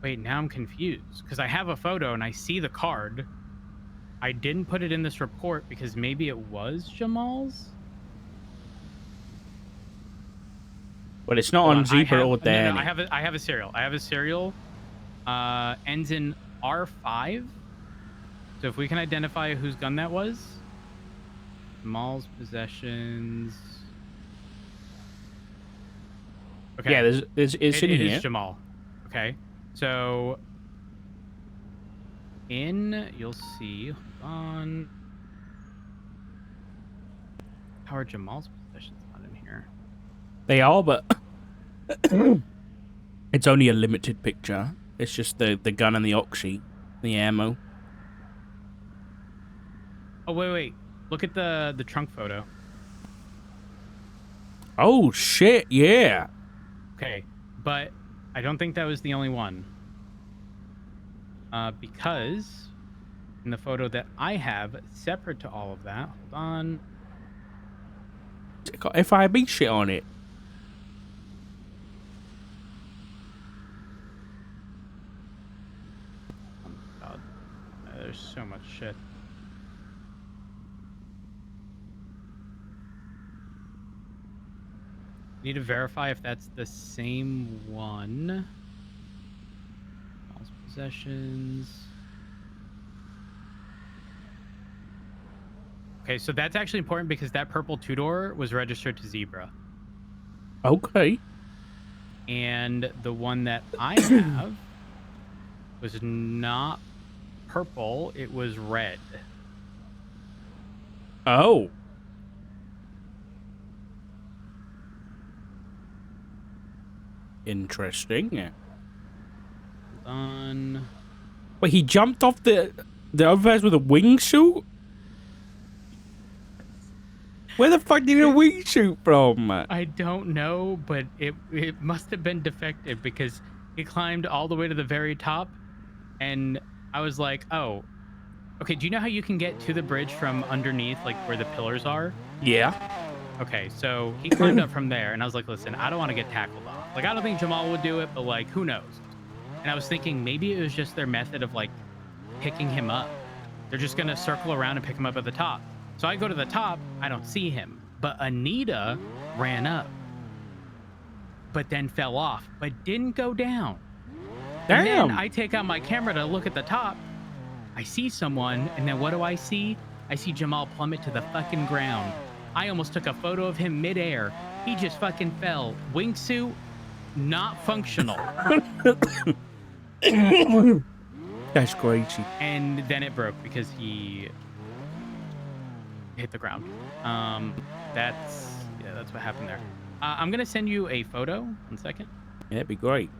Wait, now I'm confused because I have a photo and I see the card. I didn't put it in this report because maybe it was Jamal's. Well, it's not Hold on Zebra or Danny. No, I have a serial. I have a serial. Ends in R5. So if we can identify whose gun that was. Jamal's possessions. Okay. Yeah, it's in here. It is Jamal. Okay. So you'll see. Hold on. How are Jamal's possessions not in here? They are, but it's only a limited picture. It's just the gun and the oxy, the ammo. Oh wait. Look at the trunk photo. Oh shit! Yeah. Okay, but I don't think that was the only one. Because in the photo that I have, separate to all of that, hold on. It got FIB shit on it. Oh my god, there's so much shit. Need to verify if that's the same one. Possessions. Okay, so that's actually important because that purple two-door was registered to Zebra. Okay. And the one that I have was not purple, it was red. Oh. Interesting. Yeah. On. Wait, he jumped off the overpass with a wingsuit? Where the fuck did he get a wingsuit from? I don't know, but it must have been defective because he climbed all the way to the very top, and I was like, oh, okay. Do you know how you can get to the bridge from underneath, like where the pillars are? Yeah. Okay, so he climbed up from there, and I was like, listen, I don't want to get tackled off. Like, I don't think Jamal would do it, but like, who knows? And I was thinking maybe it was just their method of like picking him up. They're just gonna circle around and pick him up at the top. So I go to the top, I don't see him, but Anita ran up, but then fell off, but didn't go down. Damn. And then I take out my camera to look at the top. I see someone, and then what do I see? I see Jamal plummet to the fucking ground. I almost took a photo of him midair. He just fucking fell. Wingsuit, not functional. That's crazy. And then it broke because he hit the ground. That's what happened there. I'm gonna send you a photo. 1 second. Yeah, that'd be great.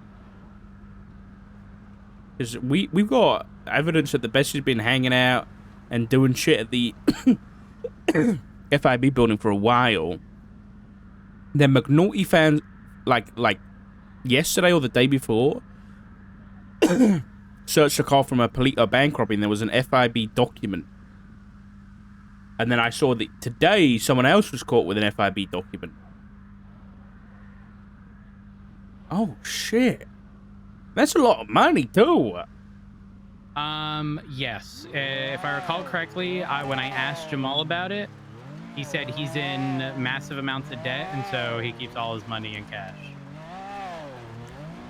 Because we've got evidence that the best has been hanging out and doing shit at the FIB building for a while. Then McNulty found, like yesterday or the day before, searched a car from a bank robbery, and there was an FIB document. And then I saw that today someone else was caught with an FIB document. Oh shit. That's a lot of money too. Yes. If I recall correctly, when I asked Jamal about it, he said he's in massive amounts of debt, and so he keeps all his money in cash.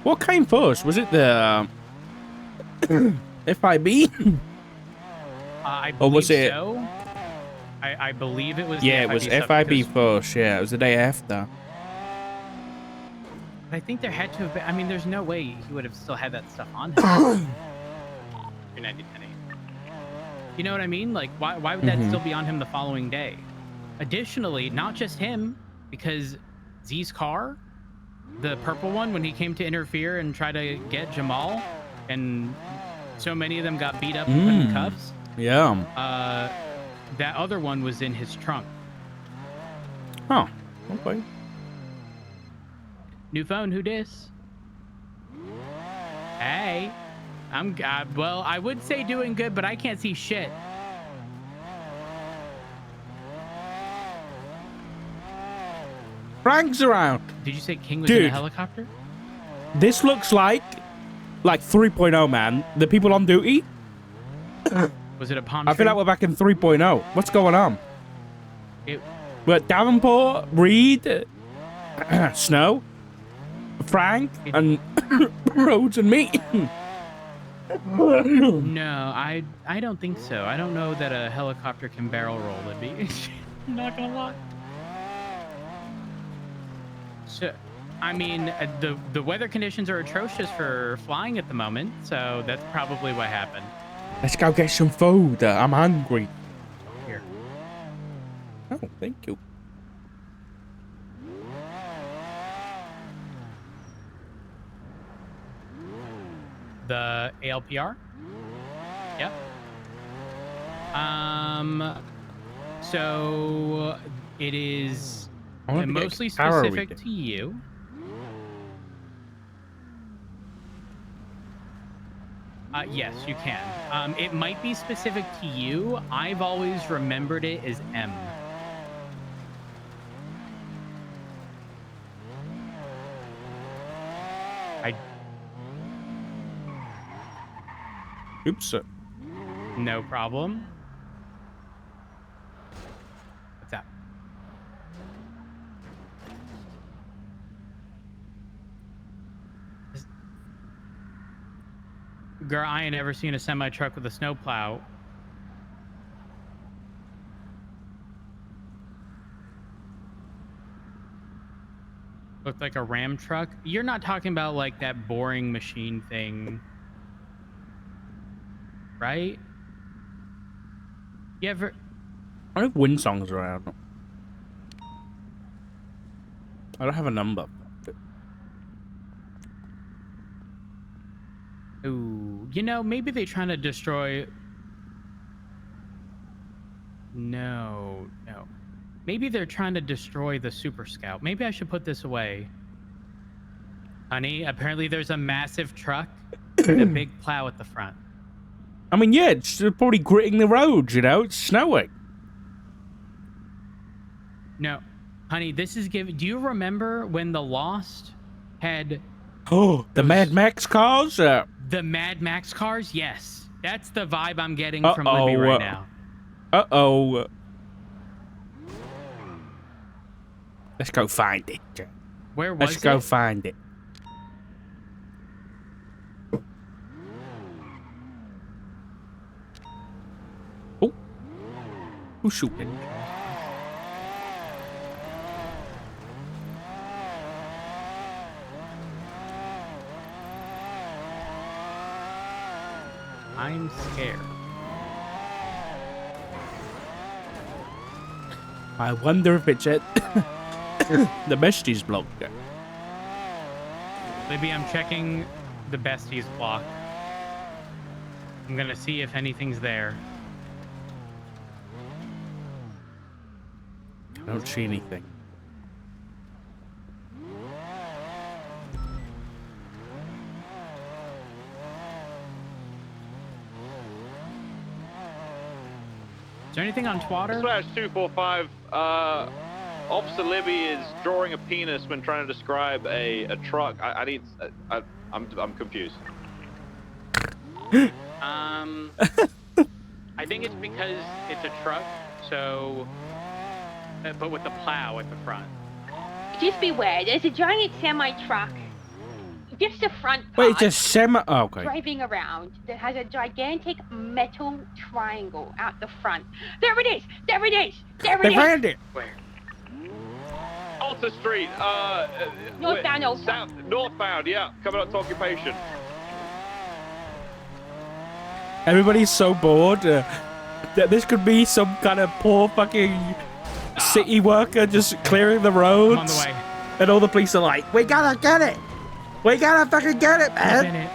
What came first? Was it the FIB? I believe or was it? So. I believe it was. Yeah, it was FIB first. Yeah, it was the day after. I think there had to have been. I mean, there's no way he would have still had that stuff on him. You know what I mean? Like, why would that still be on him the following day? Additionally, not just him, because Z's car, the purple one, when he came to interfere and try to get Jamal, and so many of them got beat up and put in cuffs. Yeah. That other one was in his trunk. Oh, okay. New phone, who dis? Hey, well, I would say doing good, but I can't see shit. Frank's around. Did you say King was in a Dude. helicopter? This looks like 3.0, man. The people on duty. Was it a palm I feel tree? like we're back in 3.0. What's going on? We're at Davenport, Reed, Snow, Frank, and Rhodes and me. No, I don't think so. I don't know that a helicopter can barrel roll, Libby. I'm not gonna lie. So, I mean, the weather conditions are atrocious for flying at the moment, so that's probably what happened. Let's go get some food. I'm hungry. Here. Oh, thank you. The ALPR? Yep. So it is mostly specific to you. Yes, you can. It might be specific to you. I've always remembered it as M. Oops. No problem. What's that? Girl, I ain't ever seen a semi-truck with a snowplow. Looked like a Ram truck. You're not talking about like that boring machine thing, right? You ever? I have wind songs around. I don't have a number. Ooh, you know, maybe they're trying to destroy. No. Maybe they're trying to destroy the Super Scout. Maybe I should put this away. Honey, apparently there's a massive truck with a big plow at the front. I mean, yeah, it's probably gritting the roads, you know? It's snowing. No. Honey, this is giving... Do you remember when the Lost had... Oh, the Mad Max cars? The Mad Max cars? Yes. That's the vibe I'm getting from Libby right now. Uh-oh. Let's go find it. Where was it? Let's go find it. Oh. Who's shooting? I'm scared. I wonder if it's at the Besties block. Libby, I'm checking the Besties block. I'm gonna see if anything's there. I don't see anything. Is there anything on Twitter? Slash 245. Officer Libby is drawing a penis when trying to describe a truck. I'm confused. I think it's because it's a truck, so, but with the plow at the front. Just beware, there's a giant semi-truck. Just the front part. Wait, it's a semi... Oh, okay. Driving around that has a gigantic metal triangle out the front. There it is! There it is! There it is! They found it! Where? Alta Street. Northbound, Alta. South, northbound, yeah. Coming up to occupation. Everybody's so bored that this could be some kind of poor fucking city worker just clearing the roads. I'm on the way. And all the police are like, we gotta get it! We gotta fucking get it, man! In it.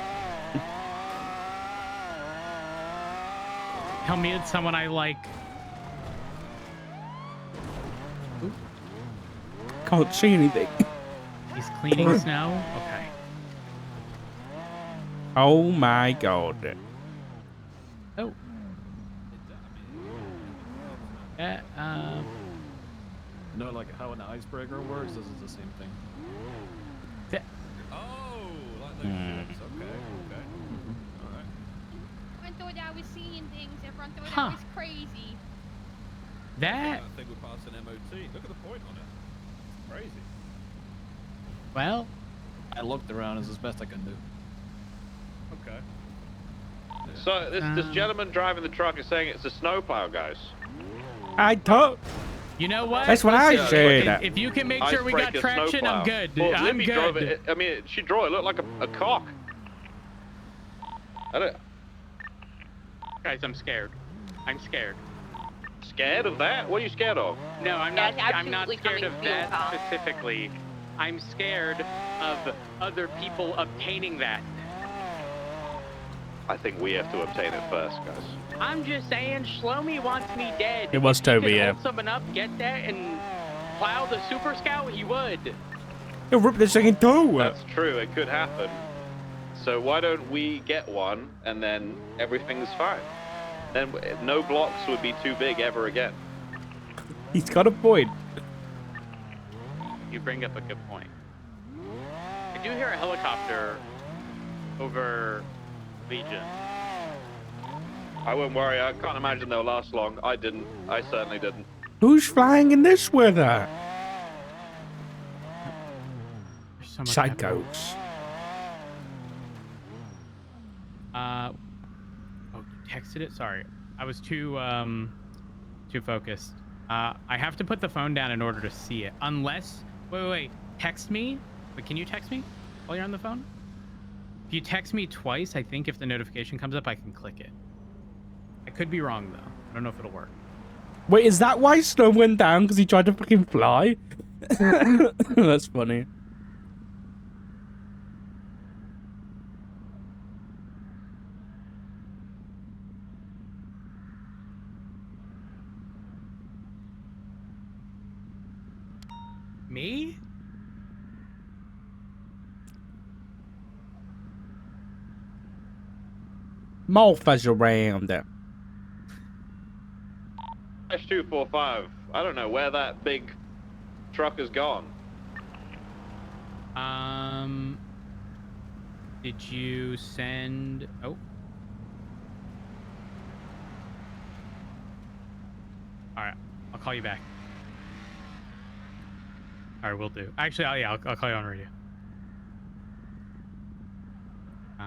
Tell me it's someone I like. Ooh, Can't see anything. he's cleaning snow? Okay. Oh my god. Oh. No, like how an icebreaker works. This is the same thing. Oh, like those ships. Okay. All right. Everyone thought I was seeing things. Everyone thought Huh. I was crazy. That, I think we passed an MOT. Look at the point on it. It's crazy. well, I looked around as best I can do. Okay. So this gentleman driving the truck is saying it's a snowplow, guys. I thought. you know what? That's what I said. If you can make sure we got Icebreaker traction, snowplow. I'm good. Well, I'm Libby drove good. it. I mean, she drove it. Looked like a cock. I don't. Guys, I'm scared. I'm scared. Scared of that? What are you scared of? No, I'm That's not. I'm not absolutely scared of coming through, that Carl. specifically. I'm scared of other people obtaining that. I think we have to obtain it first, guys. I'm just saying, Shlomi wants me dead. It was If he Toby, could yeah. hold someone up, get that, and plow the Super Scout, he would. He'll rip this thing in two. That's true. It could happen. So why don't we get one, and then everything's fine? Then no blocks would be too big ever again. He's got a point. You bring up a good point. I do hear a helicopter over Legion. I wouldn't worry. I can't imagine they'll last long. I didn't. I certainly didn't. Who's flying in this weather? There's so much happening. Psychos. Oh, you texted it? Sorry. I was too focused. I have to put the phone down in order to see it. Unless, wait. Text me. Wait, can you text me while you're on the phone? If you text me twice, I think if the notification comes up, I can click it. I could be wrong, though. I don't know if it'll work. Wait, is that why Snow went down? Because he tried to fucking fly? That's funny. Me? Malfa's around. S245. I don't know where that big truck has gone. Did you send? Oh. All right, I'll call you back. All right, we'll do. Actually, I'll call you on radio.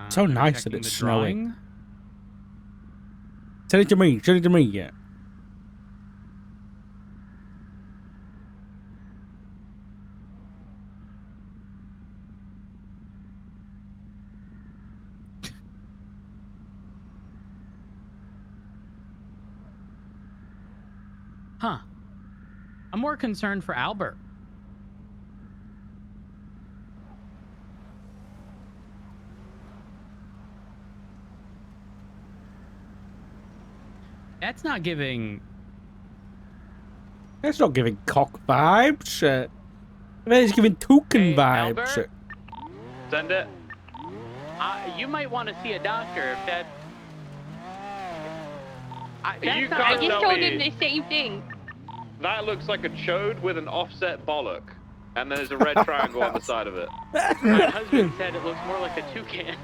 So nice that checking it's the snowing. drawing. Send it to me. Send it to me. Yeah. Huh. I'm more concerned for Albert. That's not giving. That's not giving cock vibes. It's giving toucan Hey, vibes. Albert? Send it. You might want to see a doctor if that. You That's not, I can't just tell told me. him the same thing. That looks like a chode with an offset bollock. And there's a red triangle on the side of it. my husband said it looks more like a toucan.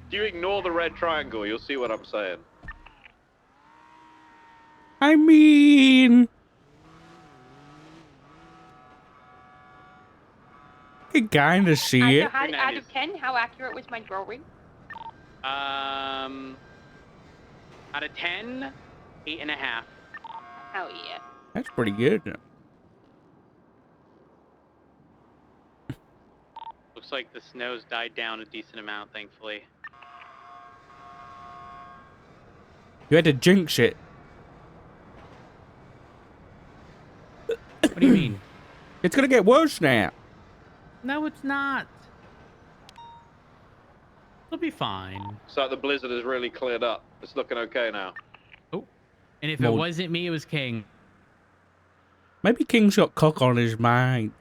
If you ignore the red triangle, you'll see what I'm saying. I mean, you can kind of see So it. out of 10, how accurate was my drawing? Out of 10, 8.5. Hell yeah. That's pretty good. Looks like the snow's died down a decent amount, thankfully. You had to jinx it. What do you mean? It's gonna get worse now. No, it's not. It'll be fine. So the blizzard has really cleared up. It's looking okay now. Oh, and if Well- it wasn't me, it was King. Maybe King's got cock on his mind.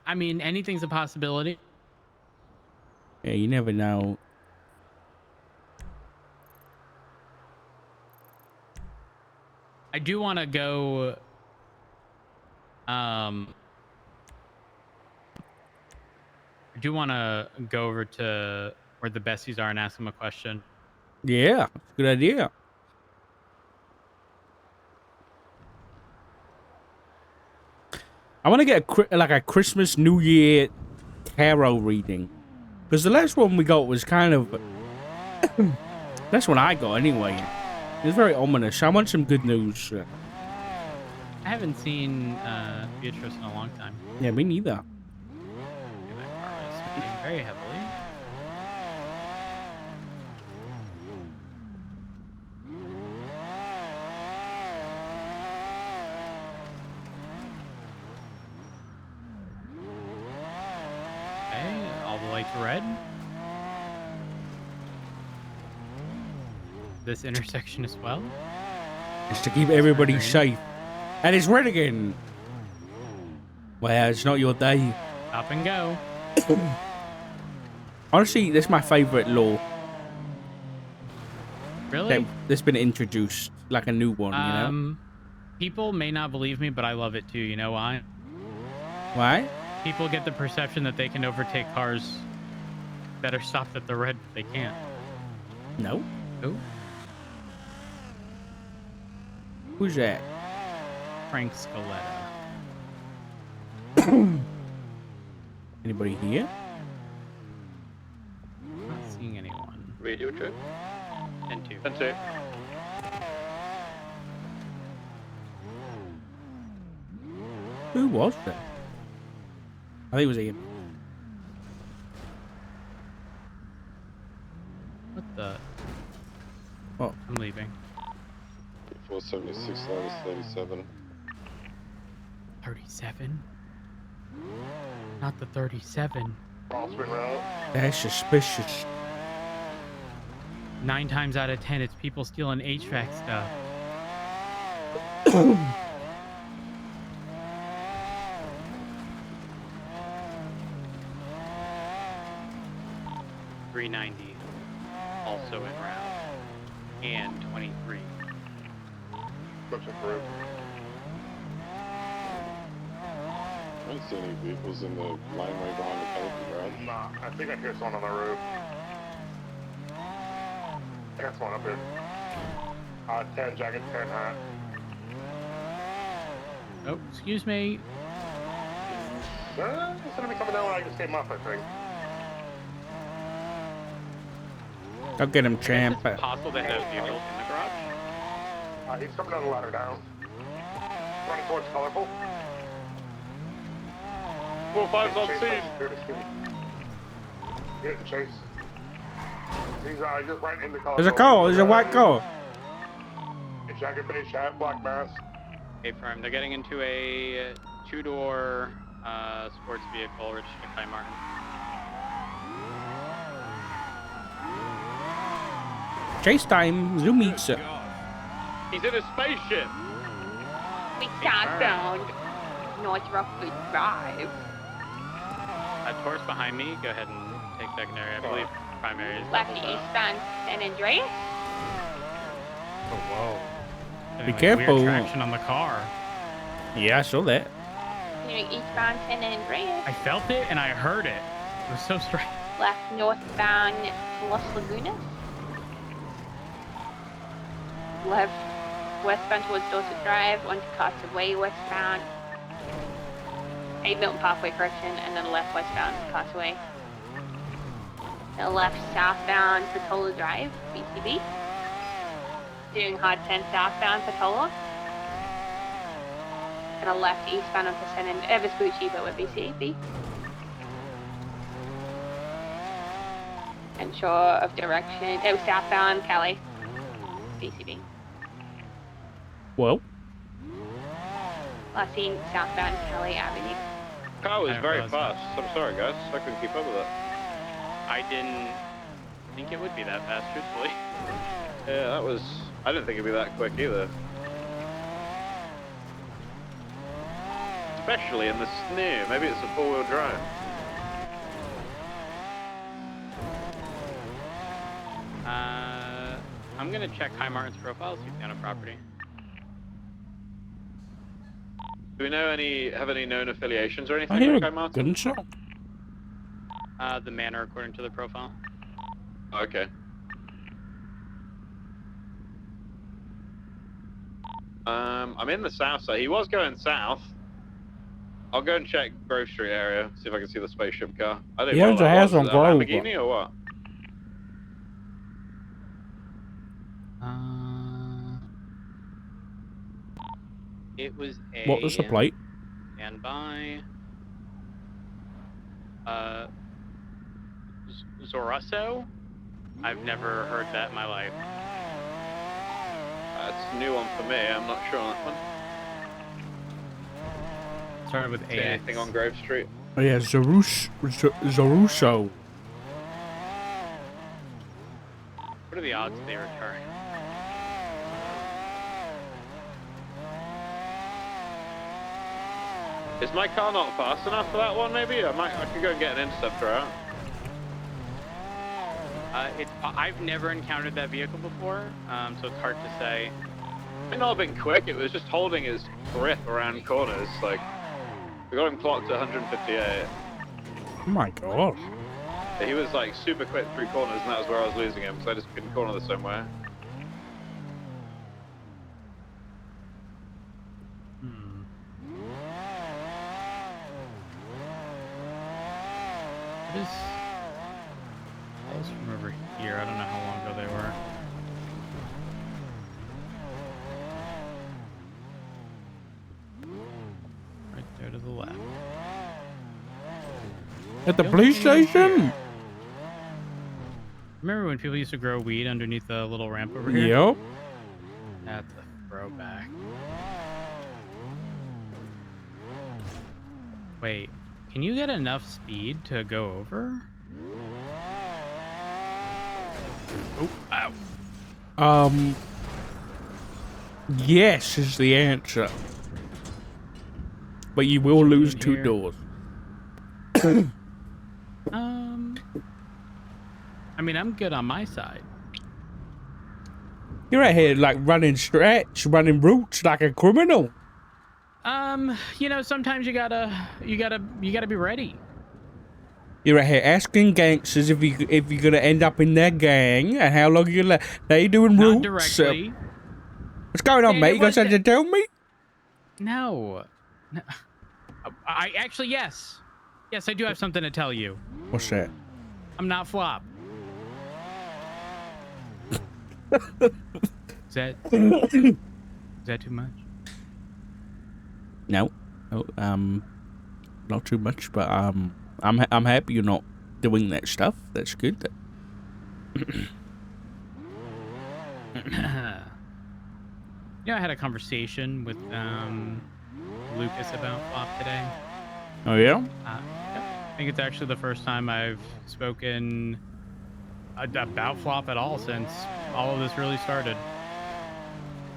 I mean, anything's a possibility. Yeah, you never know. I do want to go. I do want to go over to where the besties are and ask them a question. Yeah, good idea. I want to get a Christmas New Year tarot reading, because the last one we got was kind of that's one I got anyway. It was very ominous. I want some good news. I haven't seen Beatrice in a long time. Yeah, me neither. That car is spinning very heavily. Okay, all the lights are red. This intersection as well. It's to keep everybody safe. And it's red again. Well, it's not your day. Stop and go. Honestly, this is my favorite law Really? that's been introduced, like a new one, you know? People may not believe me, but I love it too. You know why? Why? People get the perception that they can overtake cars that are stopped at the red, but they can't. No. Who? Who's that? Frank Scaletta. Anybody here? Not seeing anyone. Radio check. And two. And two. Who was that? I think it was Ian. What the? Oh. I'm leaving. 476 minus 37. 37? Not the 37. That's suspicious. 9 times out of 10, it's people stealing HVAC stuff. $390, also in route, and 23. Looking for it. I don't see any vehicles in the line right behind the Pelican garage. Nah, I think I hear someone on the roof. I got someone up here. 10 jacket, 10 hat. Oh, excuse me. It's gonna be coming down when I just came up, I think. Go get him, champ. It's possible they have vehicles in the garage. He's coming down the ladder down. Running towards Colorful. 4-5's on scene. Getting chased. He's just right in the Colorful. There's a car. There's a white car. Jacket, base hat, black mask. Okay, firm. They're getting into a 2-door sports vehicle registered to Kai Martin. Chase time. Zoom meets it. He's in a spaceship. We southbound North Rockford Drive. Taurus behind me. Go ahead and take secondary. I believe primary is Left eastbound San Andreas. Oh, whoa. Be careful. Weird traction on the car. Yeah, I saw that. Continuing eastbound San Andreas. I felt it and I heard it. It was so strange. Left northbound Los Lagunas. Left westbound towards Dorset Drive, onto Costa Way westbound. 8 Milton Parkway correction, and then left westbound Costa Way. And left southbound Patola Drive, BTB. Doing hard 10 southbound Patola. And a left eastbound onto San Andreas, Vespucci, but with BCB. And sure of direction, it was southbound Cali, BCB. Well, Last seen southbound Cali Avenue. Car was I very realized that. fast. I'm sorry, guys. I couldn't keep up with it. I didn't think it would be that fast, truthfully. Yeah, that was... I didn't think it'd be that quick either. Especially in the snow. Maybe it's a four-wheel drive. I'm gonna check Kai Martin's profile, see if he's on a property. Do we know have any known affiliations or anything? I hear with Guy a Martin? gunshot. The manor according to the profile. Okay. I'm in the south side. He was going south. I'll go and check Grove Street area, see if I can see the spaceship car. I don't He know owns what a that house was. on A Grove. Lamborghini or what? It was a. What was the plate? Stand by. Zorusso? I've never heard that in my life. That's a new one for me. I'm not sure on that one. Started with See AX. anything on Grove Street? Oh yeah, Zorusso. What are the odds they return? Is my car not fast enough for that one? Maybe I could go and get an interceptor out. I've never encountered that vehicle before, so it's hard to say. It may not have been quick. It was just holding his grip around corners. Like we got him clocked to 158. Oh my god. He was like super quick through corners, and that was where I was losing him because I just couldn't corner the same way. What is calls from over here? I don't know how long ago they were. Right there to the left. At the police station? Remember when people used to grow weed underneath the little ramp over here? Yep. That's a throwback. Wait, can you get enough speed to go over? Oh, ow. Yes is the answer. But you will lose two here. doors. I mean, I'm good on my side. You're out here like running stretch, running routes like a criminal. You know, sometimes you gotta be ready. You're out here asking gangsters if you're gonna end up in their gang and how long you they doing Not routes. directly. What's going on, Yeah, mate? it You got was something to tell me? No. I actually, yes. Yes, I do have something to tell you. What's that? I'm not Flop. Is that too much? No. Oh, not too much, but I'm happy you're not doing that stuff. That's good. You know, I had a conversation with Lucas about Flop today. Oh yeah? I think it's actually the first time I've spoken about Flop at all since all of this really started.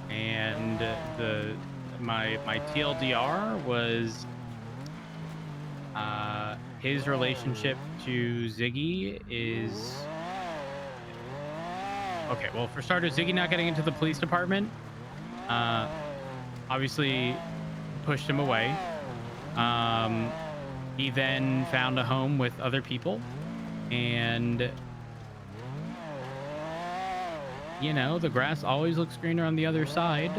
And my TLDR was his relationship to Ziggy is okay. Well, for starters, Ziggy not getting into the police department obviously pushed him away. He then found a home with other people, and you know, the grass always looks greener on the other side.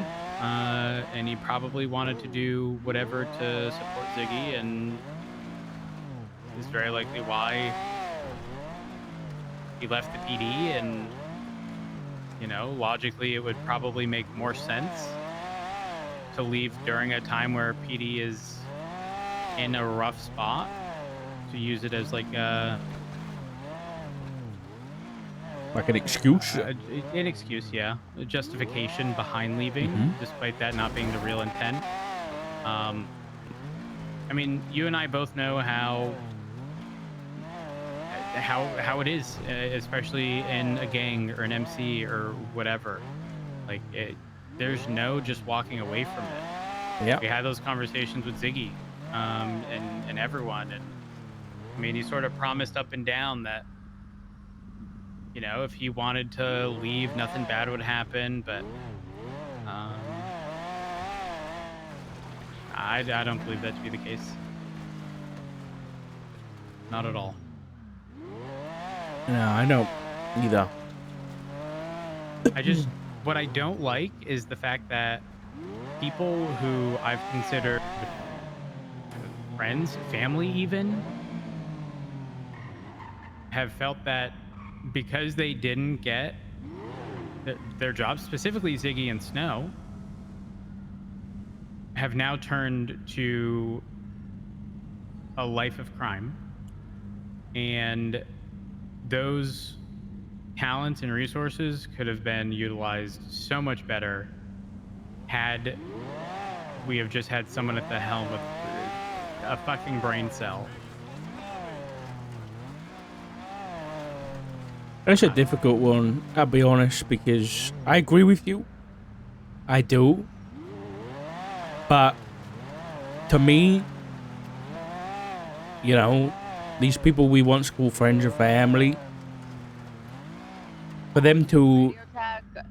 And he probably wanted to do whatever to support Ziggy, and is very likely why he left the PD. And you know, logically, it would probably make more sense to leave during a time where PD is in a rough spot, to use it as like an excuse? An excuse, yeah. A justification behind leaving, despite that not being the real intent. I mean, you and I both know how it is, especially in a gang or an MC or whatever. Like, there's no just walking away from it. Yeah. We had those conversations with Ziggy and everyone. And I mean, he sort of promised up and down that, you know, if he wanted to leave, nothing bad would happen. But I I don't believe that to be the case. Not at all. No, I don't either. I just, what I don't like is the fact that people who I've considered friends, family even, have felt that because they didn't get their jobs, specifically Ziggy and Snow, have now turned to a life of crime. And those talents and resources could have been utilized so much better had we have just had someone at the helm with a fucking brain cell. It's a difficult one, I'll be honest, because I agree with you. I do. But to me, you know, these people we once called friends and family, for them to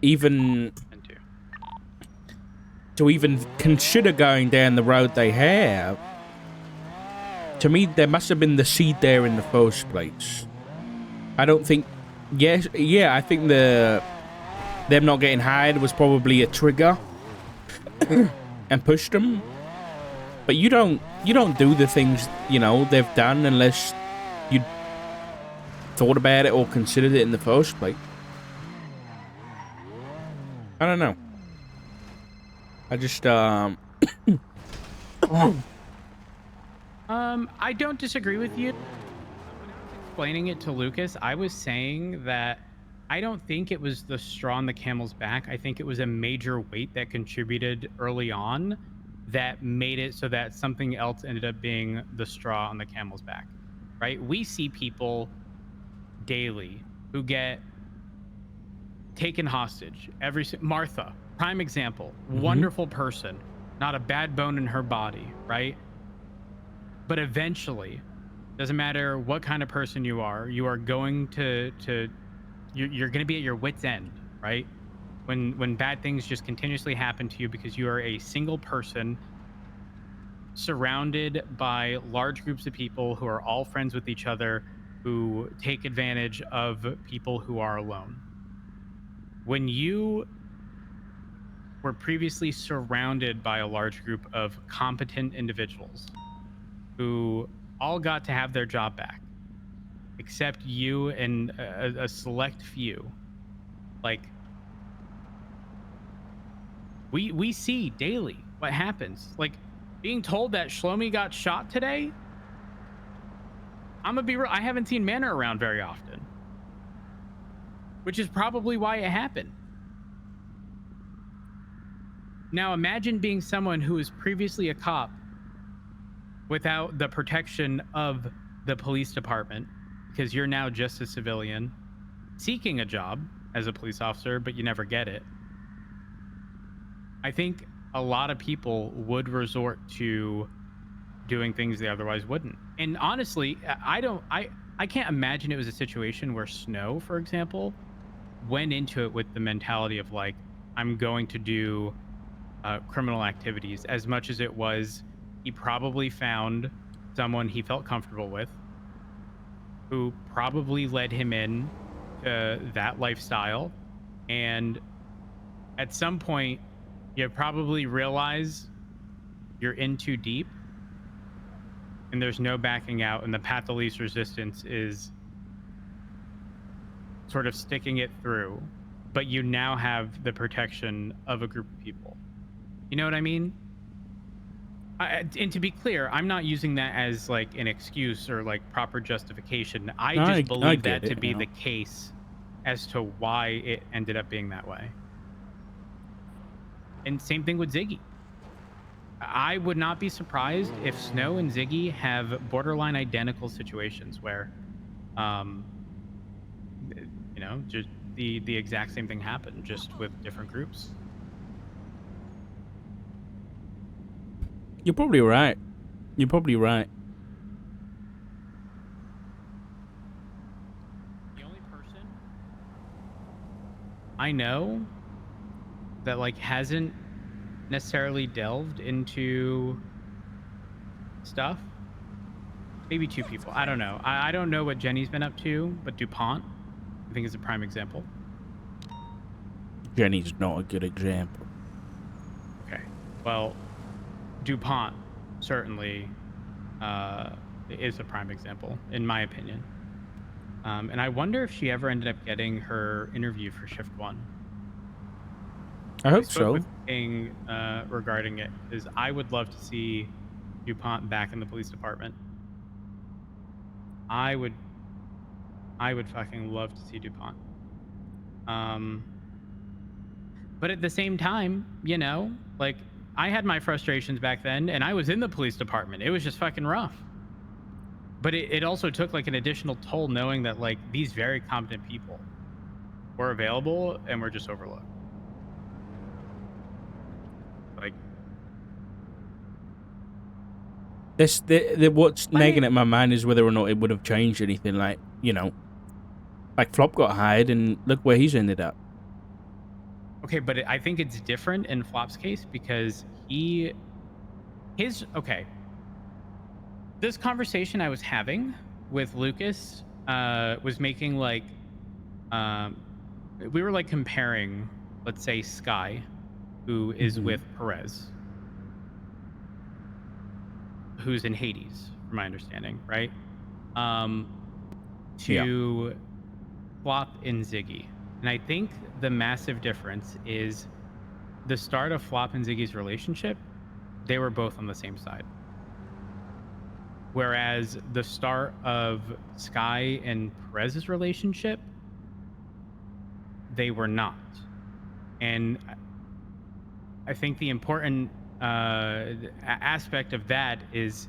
even consider going down the road they have, to me, there must have been the seed there in the first place. I don't think... Yes, yeah, I think them not getting hired was probably a trigger and pushed them. But you don't do the things, you know, they've done unless you thought about it or considered it in the first place. I don't know. I just I don't disagree with you. Explaining it to Lucas, I was saying that I don't think it was the straw on the camel's back. I think it was a major weight that contributed early on that made it so that something else ended up being the straw on the camel's back, right? We see people daily who get taken hostage. Martha, prime example, wonderful person, not a bad bone in her body, right? But eventually, doesn't matter what kind of person you are going to you're going to be at your wit's end, right? When bad things just continuously happen to you because you are a single person surrounded by large groups of people who are all friends with each other, who take advantage of people who are alone. When you were previously surrounded by a large group of competent individuals who all got to have their job back, except you and a select few. Like, we see daily what happens. Like, being told that Shlomi got shot today, I'm gonna be real, I haven't seen Manor around very often, which is probably why it happened. Now imagine being someone who was previously a cop without the protection of the police department, because you're now just a civilian seeking a job as a police officer, but you never get it. I think a lot of people would resort to doing things they otherwise wouldn't. And honestly, I can't imagine it was a situation where Snow, for example, went into it with the mentality of like, I'm going to do criminal activities, as much as it was he probably found someone he felt comfortable with who probably led him in to that lifestyle. And at some point, you probably realize you're in too deep and there's no backing out, and the path of least resistance is sort of sticking it through, but you now have the protection of a group of people. You know what I mean? And to be clear, I'm not using that as like an excuse or like proper justification. I just believe that to be the case as to why it ended up being that way. And same thing with Ziggy. I would not be surprised if Snow and Ziggy have borderline identical situations where, you know, just the exact same thing happened, just with different groups. You're probably right. You're probably right. The only person I know that like hasn't necessarily delved into stuff. Maybe 2 people. I don't know. I don't know what Jenny's been up to, but DuPont, I think, is a prime example. Jenny's not a good example. Okay. Well, DuPont certainly is a prime example, in my opinion. And I wonder if she ever ended up getting her interview for Shift 1. I hope spoke so. with King regarding it, because I would love to see DuPont back in the police department. I would fucking love to see DuPont. But at the same time, you know, like, I had my frustrations back then, and I was in the police department. It was just fucking rough. But it also took like an additional toll knowing that like these very competent people were available and were just overlooked. Like, what's nagging at my mind is whether or not it would have changed anything. Like, you know, like Flop got hired and look where he's ended up. okay, but I think it's different in Flop's case because okay. This conversation I was having with Lucas was making like, we were like comparing, let's say, Sky, who is with Perez, who's in Hades, from my understanding, right? To Flop and Ziggy. And I think the massive difference is the start of Flop and Ziggy's relationship, they were both on the same side. Whereas the start of Sky and Perez's relationship, they were not. And I think the important aspect of that is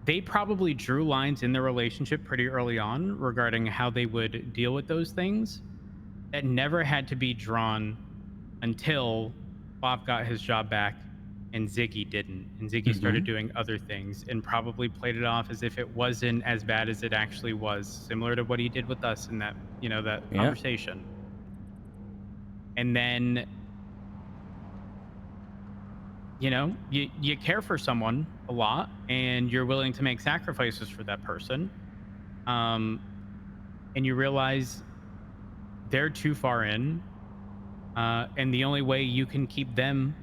they probably drew lines in their relationship pretty early on regarding how they would deal with those things that never had to be drawn until Bob got his job back and Ziggy didn't. And Ziggy started doing other things and probably played it off as if it wasn't as bad as it actually was, similar to what he did with us in that, you know, that conversation. And then, you know, you care for someone a lot and you're willing to make sacrifices for that person. And you realize they're too far in. And the only way you can keep them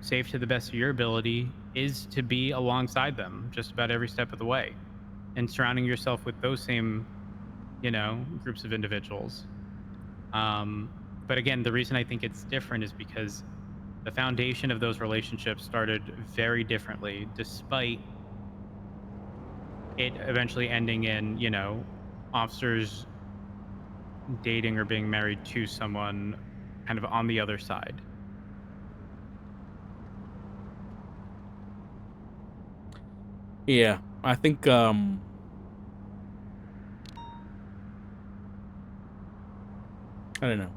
safe to the best of your ability is to be alongside them just about every step of the way and surrounding yourself with those same, you know, groups of individuals. But again, the reason I think it's different is because the foundation of those relationships started very differently, despite it eventually ending in, you know, officers dating or being married to someone kind of on the other side. Yeah, I think I don't know.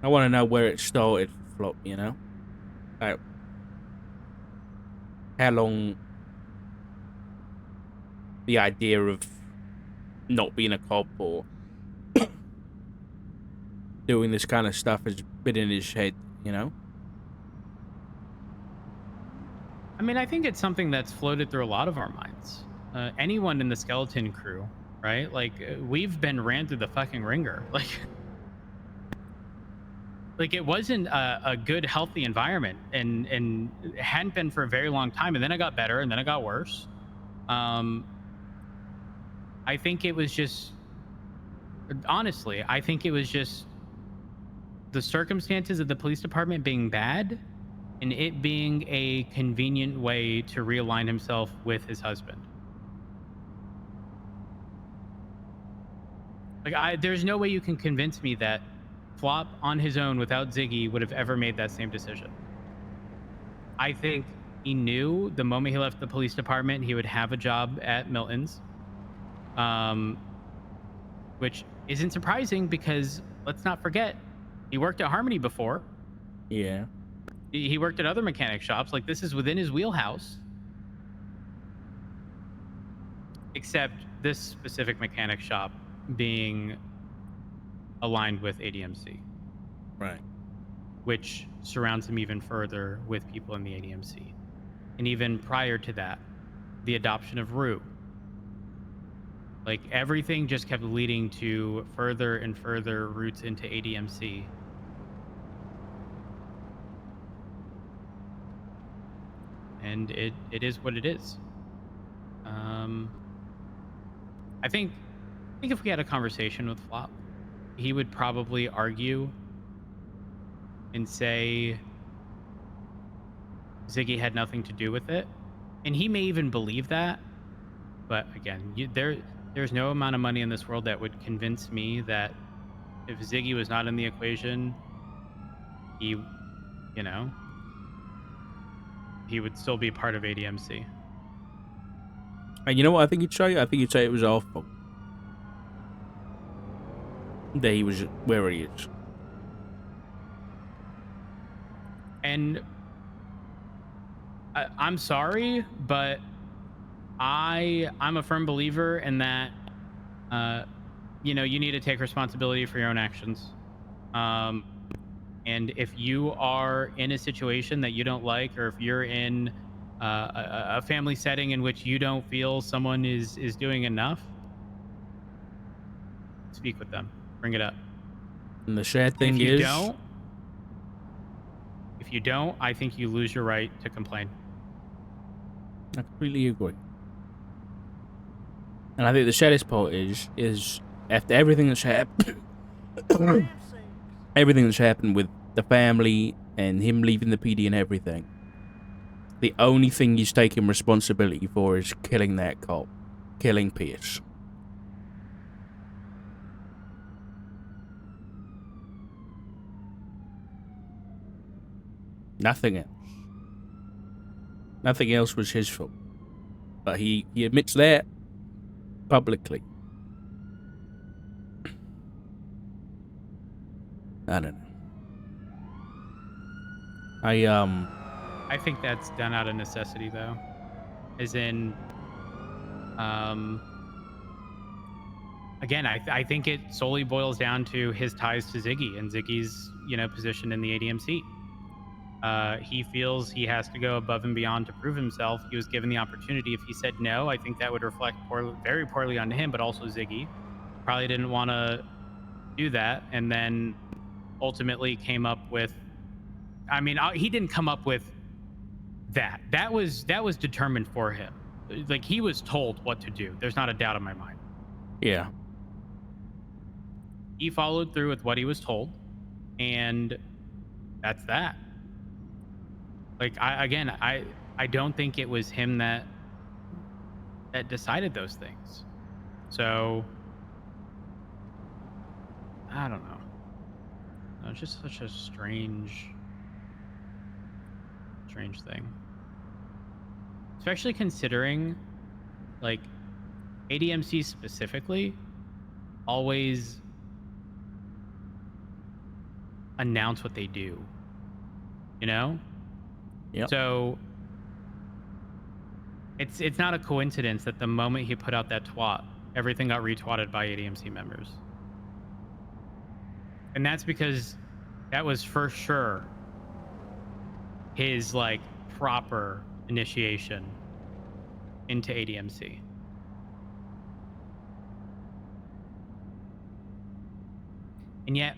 I want to know where it started, Flop, you know? Like, how long the idea of not being a cop or doing this kind of stuff has been in his head, you know? I mean, I think it's something that's floated through a lot of our minds. Anyone in the skeleton crew, right? Like, we've been ran through the fucking ringer. Like it wasn't a good, healthy environment, and it hadn't been for a very long time. And then it got better, and then it got worse. I think it was just, honestly, I think it was just the circumstances of the police department being bad and it being a convenient way to realign himself with his husband. Like, there's no way you can convince me that Flop on his own without Ziggy would have ever made that same decision. I think he knew the moment he left the police department, he would have a job at Milton's, which isn't surprising because let's not forget, he worked at Harmony before. Yeah. He worked at other mechanic shops. Like, this is within his wheelhouse. Except this specific mechanic shop being aligned with ADMC. Right. which surrounds him even further with people in the ADMC. And even prior to that, the adoption of Rue. Like, everything just kept leading to further and further routes into ADMC. And it is what it is. I think if we had a conversation with Flop, he would probably argue and say Ziggy had nothing to do with it. And he may even believe that. But again, there's no amount of money in this world that would convince me that if Ziggy was not in the equation, he would still be part of ADMC. And you know what I think he'd say? I think he'd say it was our fault that he was where he is. And I'm sorry, but I'm a firm believer in that, you need to take responsibility for your own actions. And if you are in a situation that you don't like, or if you're in a family setting in which you don't feel someone is doing enough, speak with them, bring it up. And the sad thing If you don't, I think you lose your right to complain. I completely agree. And I think the saddest part is after everything that's happened, everything that's happened with the family and him leaving the PD and everything, the only thing he's taking responsibility for is killing that cop, killing Pierce. Nothing else. Nothing else was his fault. But he admits that publicly. I don't know. I think that's done out of necessity, though. As in, again, I think it solely boils down to his ties to Ziggy and Ziggy's, position in the ADMC. He feels he has to go above and beyond to prove himself. He was given the opportunity. If he said no, I think that would reflect very poorly on him, but also Ziggy. Probably didn't want to do that, and then ultimately came up with, he didn't come up with that. That was determined for him. Like, he was told what to do. There's not a doubt in my mind. Yeah. He followed through with what he was told, and that's that. Like, I don't think it was him that decided those things. So I don't know. No, it's just such a strange thing. Especially considering, like, ADMC specifically always announce what they do. Yeah. So it's not a coincidence that the moment he put out that twat, everything got retweeted by ADMC members. And that's because that was for sure his, like, proper initiation into ADMC. And yet,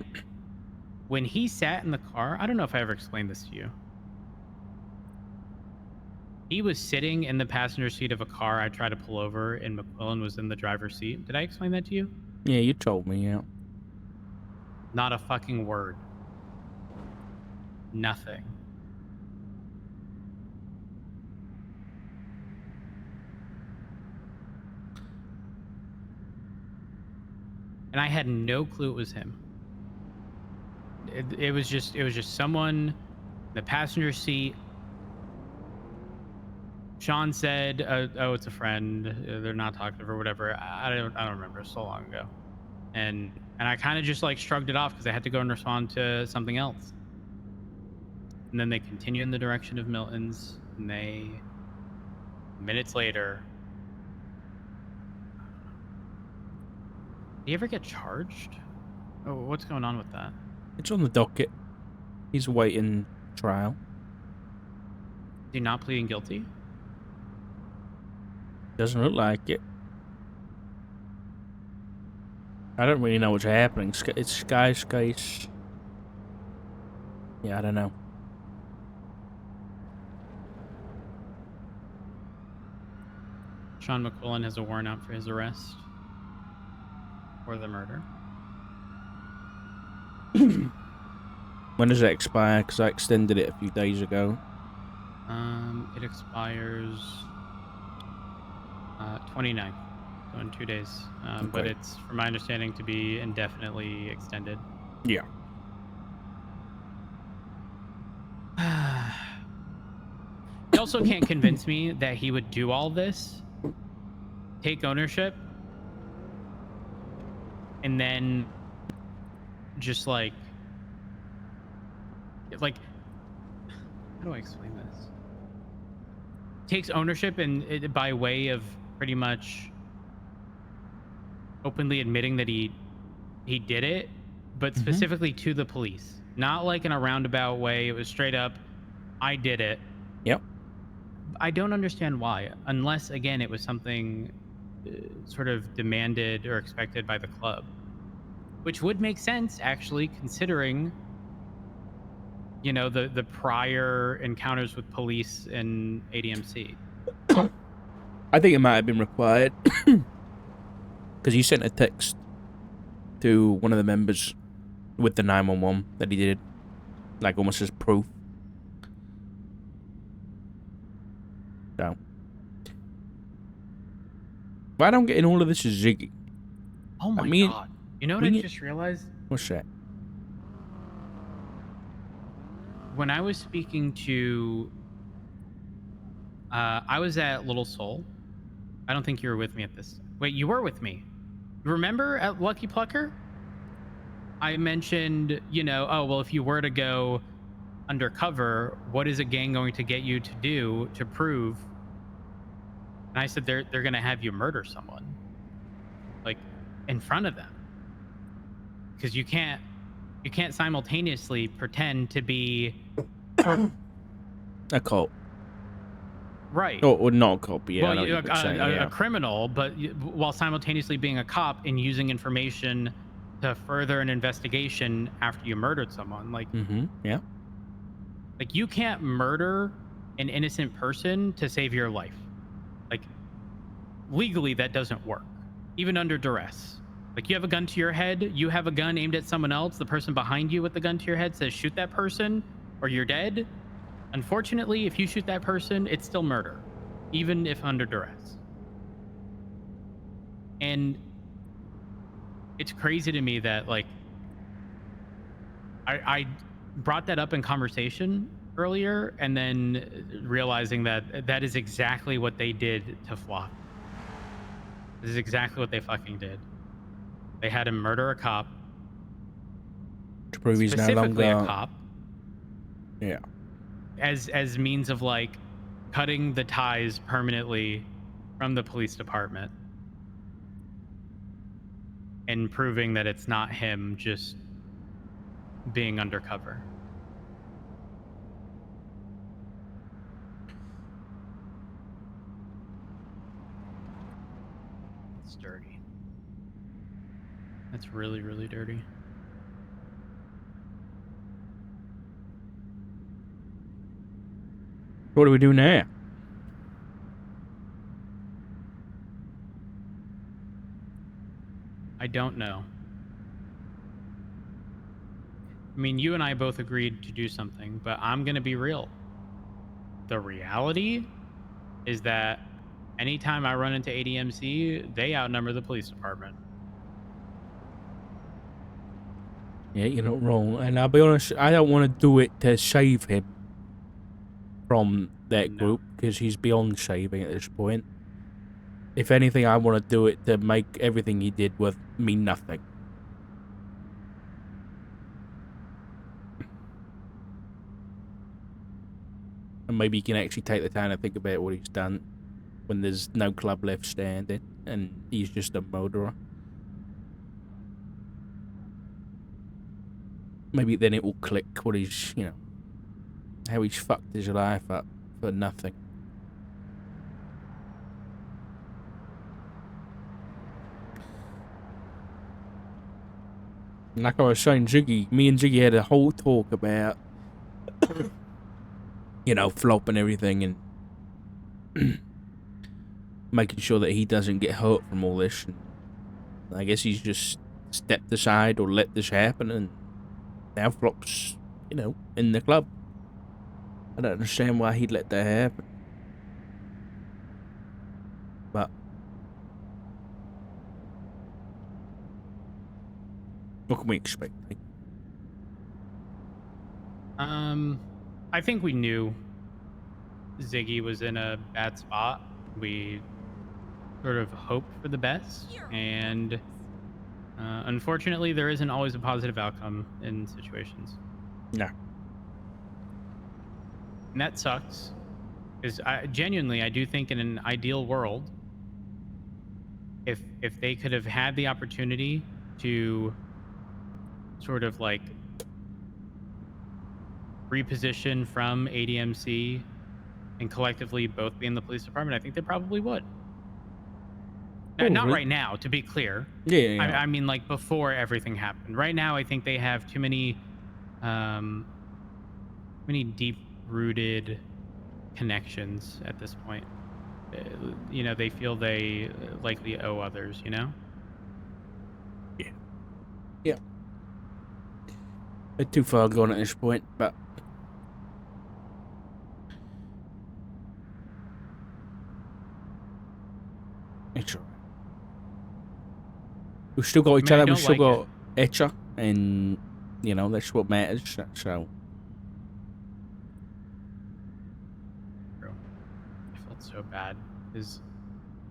when he sat in the car, I don't know if I ever explained this to you. He was sitting in the passenger seat of a car I tried to pull over, and McQuillan was in the driver's seat. Did I explain that to you? Yeah, you told me, yeah. Not a fucking word. Nothing. And I had no clue it was him. It was just someone in the passenger seat. Sean said, "Oh, it's a friend. They're not talkative or whatever." I don't remember. It was so long ago, and I kind of just, like, shrugged it off because I had to go and respond to something else. And then they continue in the direction of Milton's, and minutes later. Do you ever get charged? Oh, what's going on with that? It's on the docket. He's awaiting trial. Is he not pleading guilty? Doesn't look like it. I don't really know what's happening. It's Sky's case. Yeah, I don't know. Sean McQuillan has a warrant out for his arrest for the murder. When does it expire? Because I extended it a few days ago. It expires 29th, so in 2 days. But Okay. it's, from my understanding, to be indefinitely extended. Yeah. He also can't convince me that he would do all this, take ownership, and then just like how do I explain this? Takes ownership and by way of pretty much openly admitting that he did it, but specifically to the police, not like in a roundabout way. It was straight up, I did it. Yep. I don't understand why, unless again it was something sort of demanded or expected by the club, which would make sense actually, considering, you know, the prior encounters with police and ADMC. I think it might have been required. Because he sent a text to one of the members with the 911 that he did. Like almost as proof. So. Why don't get in all of this is Ziggy. Oh my mean, god. You know what I just realized? What's that? When I was speaking to I was at Little Soul. I don't think you were with me at this. Wait, you were with me. Remember at Lucky Plucker? I mentioned, you know, oh, well, if you were to go undercover, what is a gang going to get you to do to prove? And I said they're going to have you murder someone, like in front of them, because you can't simultaneously pretend to be A cop. right. Or not a cop, yeah. Well, I know what you're saying, a criminal, but while simultaneously being a cop and using information to further an investigation after you murdered someone. Like, yeah. like you can't murder an innocent person to save your life. Like, legally, that doesn't work, even under duress. Like, you have a gun to your head, you have a gun aimed at someone else, the person behind you with the gun to your head says, shoot that person or you're dead. Unfortunately, if you shoot that person, it's still murder, even if under duress. And it's crazy to me that, like, I brought that up in conversation earlier, and then realizing that that is exactly what they did to Flop. This is exactly what they fucking did. They had him murder a cop. To prove he's no Specifically longer a cop. Yeah. As means of like cutting the ties permanently from the police department and proving that it's not him just being undercover. It's dirty. That's really, really dirty. What do we do now? I don't know. I mean, you and I both agreed to do something, but I'm going to be real. The reality is that anytime I run into ADMC, they outnumber the police department. Yeah, you're not wrong. And I'll be honest, I don't want to do it to save him from that group, because he's beyond saving at this point. If anything, I want to do it to make everything he did worth mean nothing. And maybe he can actually take the time to think about what he's done when there's no club left standing and he's just a murderer. maybe then it will click what he's, you know, how he's fucked his life up for nothing. And like I was saying, me and Ziggy had a whole talk about, you know, flop and everything, and making sure that he doesn't get hurt from all this. And I guess he's just stepped aside or let this happen, and now Flop's, you know, in the club. I don't understand why he'd let that happen. But what can we expect? I think we knew Ziggy was in a bad spot. We sort of hoped for the best, and unfortunately, there isn't always a positive outcome in situations. No. And that sucks, because I do think in an ideal world, if they could have had the opportunity to sort of like reposition from ADMC and collectively both be in the police department, I think they probably would. Now, not right now, to be clear. Yeah. I mean, like before everything happened. Right now, I think they have too many deep-rooted connections at this point. You know, they feel they likely owe others, you know? Yeah. They're too far gone at this point, but it's alright. We've still got each other, we've still got Etcher, and, you know, that's what matters, so. I felt so bad, because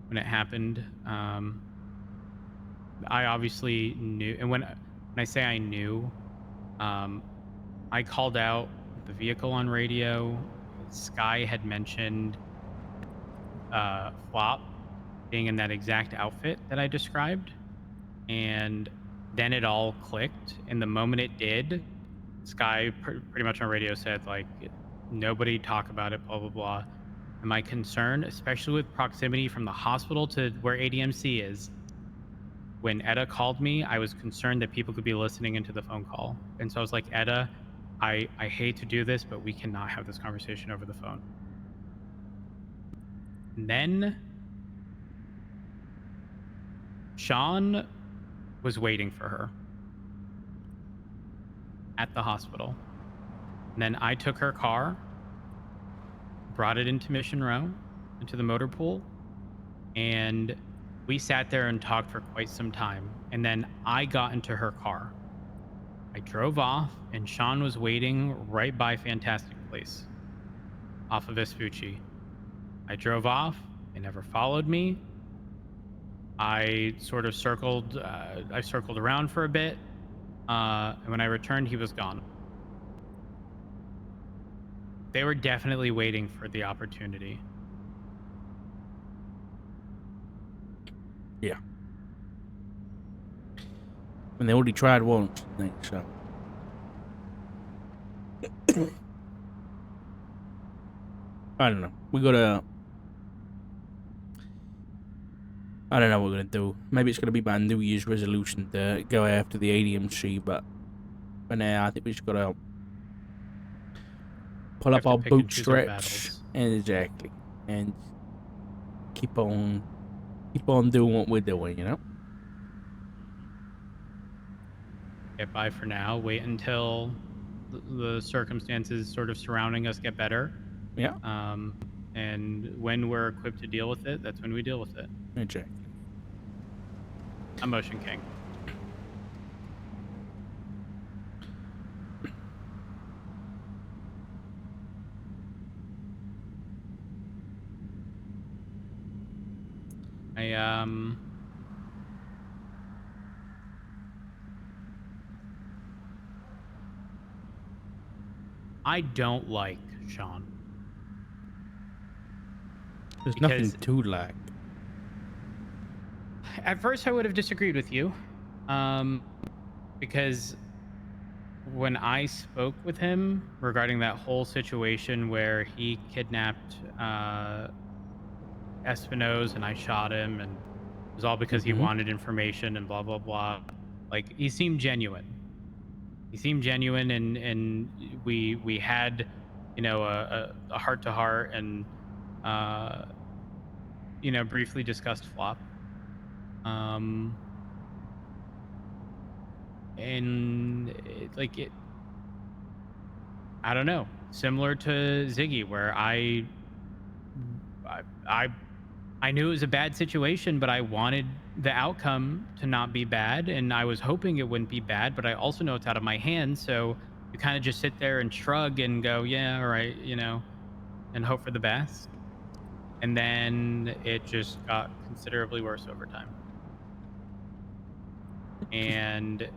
when it happened, I obviously knew, and when I say I knew, I called out the vehicle on radio. Sky had mentioned Flop being in that exact outfit that I described, and then it all clicked. And the moment it did, Sky pretty much on radio said, like, nobody talk about it, blah blah blah. And my concern, especially with proximity from the hospital to where ADMC is, when Etta called me, I was concerned that people could be listening into the phone call. And so I was like, Etta, I hate to do this, but we cannot have this conversation over the phone. And then Sean was waiting for her at the hospital. And then I took her car, brought it into Mission Row, into the motor pool, and we sat there and talked for quite some time. And then I got into her car. I drove off, and Sean was waiting right by Fantastic Place off of Vespucci. I drove off. They never followed me. I sort of circled around for a bit. And when I returned, he was gone. They were definitely waiting for the opportunity. Yeah. And they already tried once, I think, so. I don't know. I don't know what we're gonna do. Maybe it's gonna be my New Year's resolution to go after the ADMC, but for now, I think we just gotta pull up our bootstraps and keep on doing what we're doing, you know? Get by for now. Wait until the circumstances sort of surrounding us get better. Yeah. And when we're equipped to deal with it, that's when we deal with it. Exactly. I'm Motion King. I don't like Sean. There's nothing to like. At first, I would have disagreed with you, because when I spoke with him regarding that whole situation where he kidnapped Espinosa and I shot him, and it was all because he Mhm. wanted information and blah blah blah. Like he seemed genuine. He seemed genuine, and we had, you know, a heart to heart, and uh, you know, briefly discussed flop. Um, and like it, I don't know, similar to Ziggy, where I, I I knew it was a bad situation, but I wanted the outcome to not be bad, and I was hoping it wouldn't be bad, but I also know it's out of my hands, so you kind of just sit there and shrug and go, yeah, all right, you know, and hope for the best. And then it just got considerably worse over time. And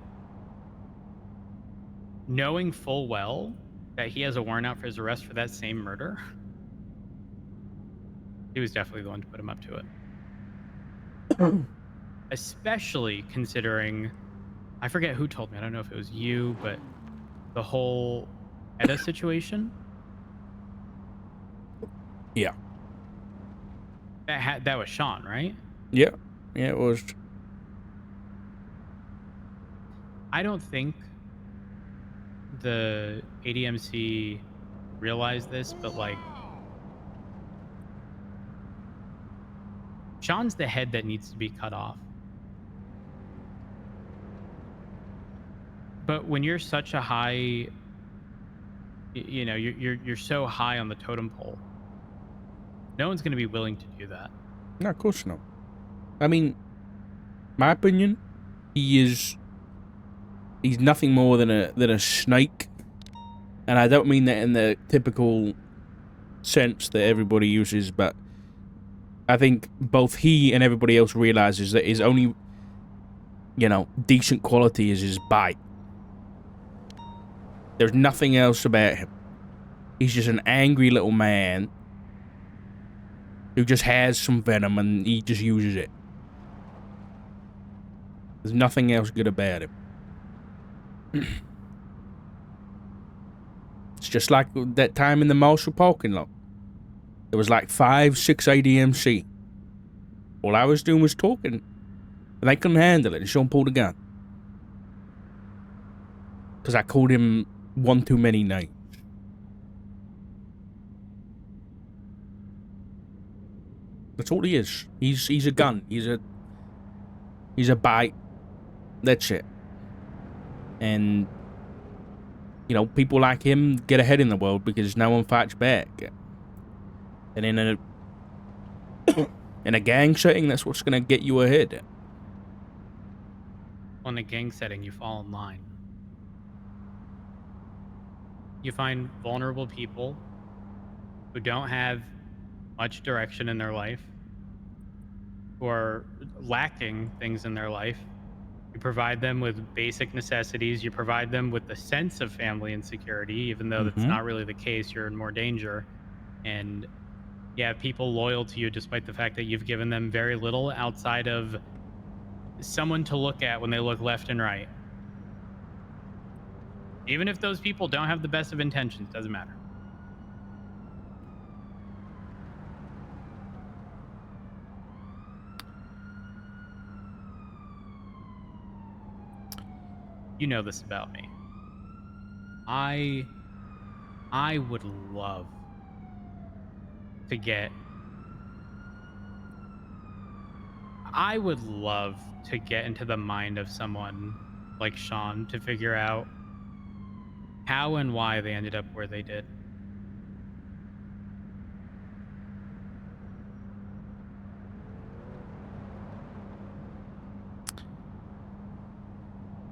knowing full well that he has a warrant out for his arrest for that same murder, he was definitely the one to put him up to it. Especially considering, I forget who told me, I don't know if it was you, but the whole Edda situation, Yeah. that was Sean, right? Yeah. Yeah, it was. I don't think the ADMC realized this, but like Sean's the head that needs to be cut off. But when you're such a high, you know, you're so high on the totem pole, no one's going to be willing to do that. No, of course not. I mean, my opinion, he's nothing more than a snake. And I don't mean that in the typical sense that everybody uses, but I think both he and everybody else realizes that his only, you know, decent quality is his bite. There's nothing else about him. He's just an angry little man who just has some venom and he just uses it. There's nothing else good about him. It's just like that time in the Marshall parking lot. There was like 5, 6 ADMC. All I was doing was talking. And they couldn't handle it. And Sean pulled a gun. Because I called him one too many names. That's all he is. He's a gun. He's a bite. That's it. And you know, people like him get ahead in the world because no one fights back. And in a gang setting, that's what's gonna get you ahead. On a gang setting, you fall in line. You find vulnerable people who don't have much direction in their life, who are lacking things in their life. You provide them with basic necessities. You provide them with the sense of family and security, even though that's not really the case. You're in more danger. And you have people loyal to you despite the fact that you've given them very little outside of someone to look at when they look left and right. Even if those people don't have the best of intentions, doesn't matter. You know this about me. I would love to get into the mind of someone like Sean to figure out how and why they ended up where they did.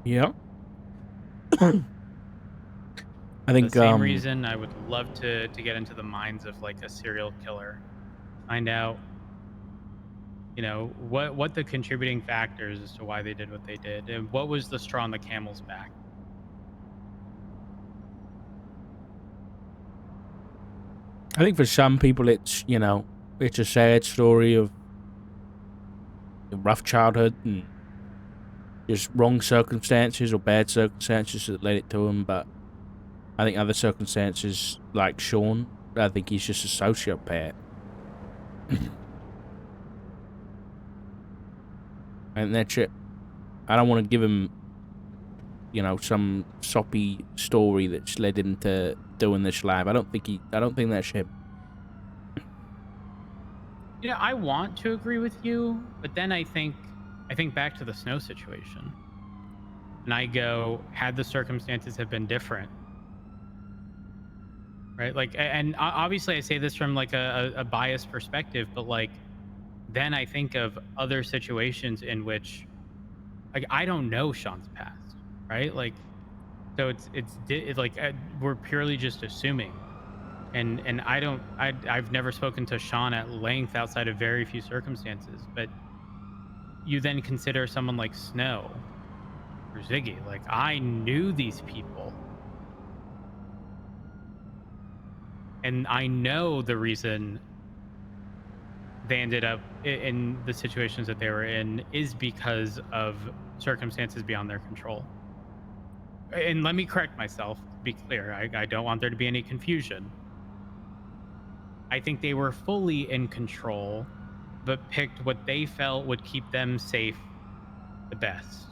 Yeah. I think the same reason I would love to get into the minds of like a serial killer, find out, you know, what the contributing factors as to why they did what they did, and what was the straw on the camel's back. I think for some people it's, you know, it's a sad story of a rough childhood and just wrong circumstances or bad circumstances that led it to him. But I think other circumstances, like Sean, I think he's just a sociopath. And that's it. I don't want to give him, you know, some soppy story that's led him to doing this live. I don't think that's him. You know, I want to agree with you, but then I think back to the snow situation, and I go, had the circumstances have been different, right? Like, and obviously I say this from like a biased perspective, but like, then I think of other situations in which, like, I don't know Sean's past, right? Like, so it's like we're purely just assuming, and I've never spoken to Sean at length outside of very few circumstances, but you then consider someone like Snow or Ziggy. Like, I knew these people, and I know the reason they ended up in the situations that they were in is because of circumstances beyond their control. And let me correct myself, to be clear. I don't want there to be any confusion. I think they were fully in control, but picked what they felt would keep them safe the best.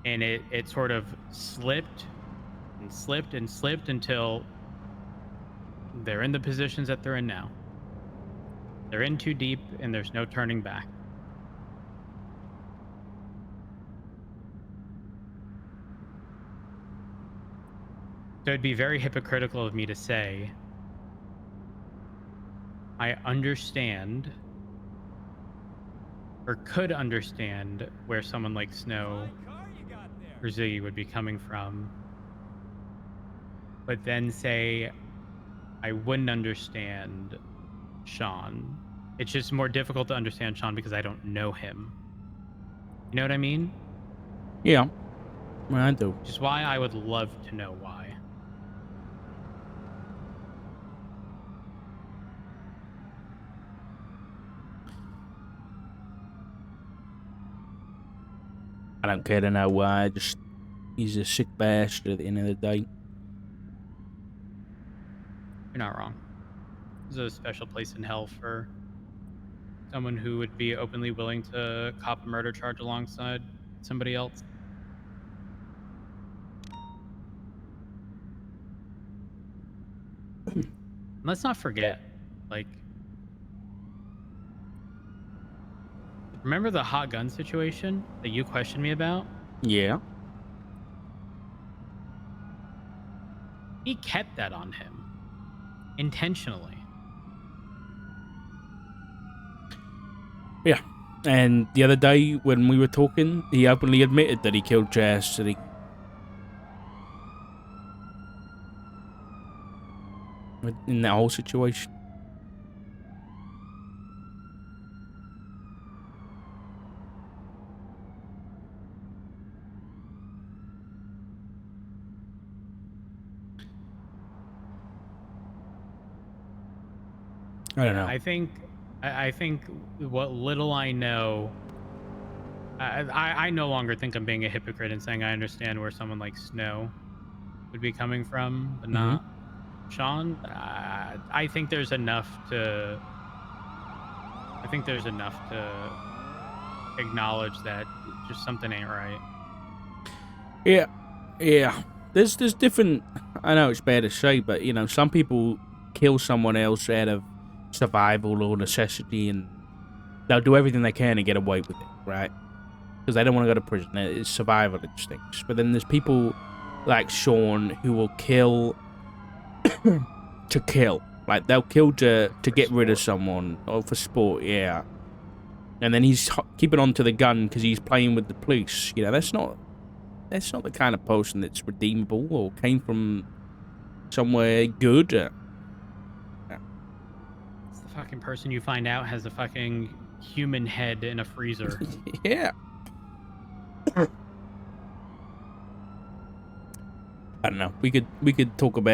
And it sort of slipped and slipped and slipped until they're in the positions that they're in now. They're in too deep, and there's no turning back. So it'd be very hypocritical of me to say I understand or could understand where someone like Snow or Ziggy would be coming from, but then say I wouldn't understand Sean. It's just more difficult to understand Sean because I don't know him. You know what I mean? Yeah, I do. Which is why I would love to know why. I don't care to know why. Just he's a sick bastard at the end of the day. You're not wrong. There's a special place in hell for someone who would be openly willing to cop a murder charge alongside somebody else. And let's not forget, like, remember the hot gun situation that you questioned me about? Yeah. He kept that on him intentionally. Yeah. And the other day when we were talking, he openly admitted that he killed Chastity. In that whole situation. I don't know. I think what little I know, I no longer think I'm being a hypocrite in saying I understand where someone like Snow would be coming from, but not Sean. I think there's enough to. I think there's enough to acknowledge that just something ain't right. Yeah. There's different. I know it's bad to say, but you know, some people kill someone else out of survival or necessity, and they'll do everything they can to get away with it, right? Because they don't want to go to prison. It's survival instincts. But then there's people like Sean who will kill to kill. Like, they'll kill to get rid of someone, or for sport, yeah. And then he's keeping on to the gun because he's playing with the police. You know, that's not the kind of person that's redeemable or came from somewhere good. It's the fucking person you find out has a fucking human head in a freezer. Yeah. I don't know. We could talk about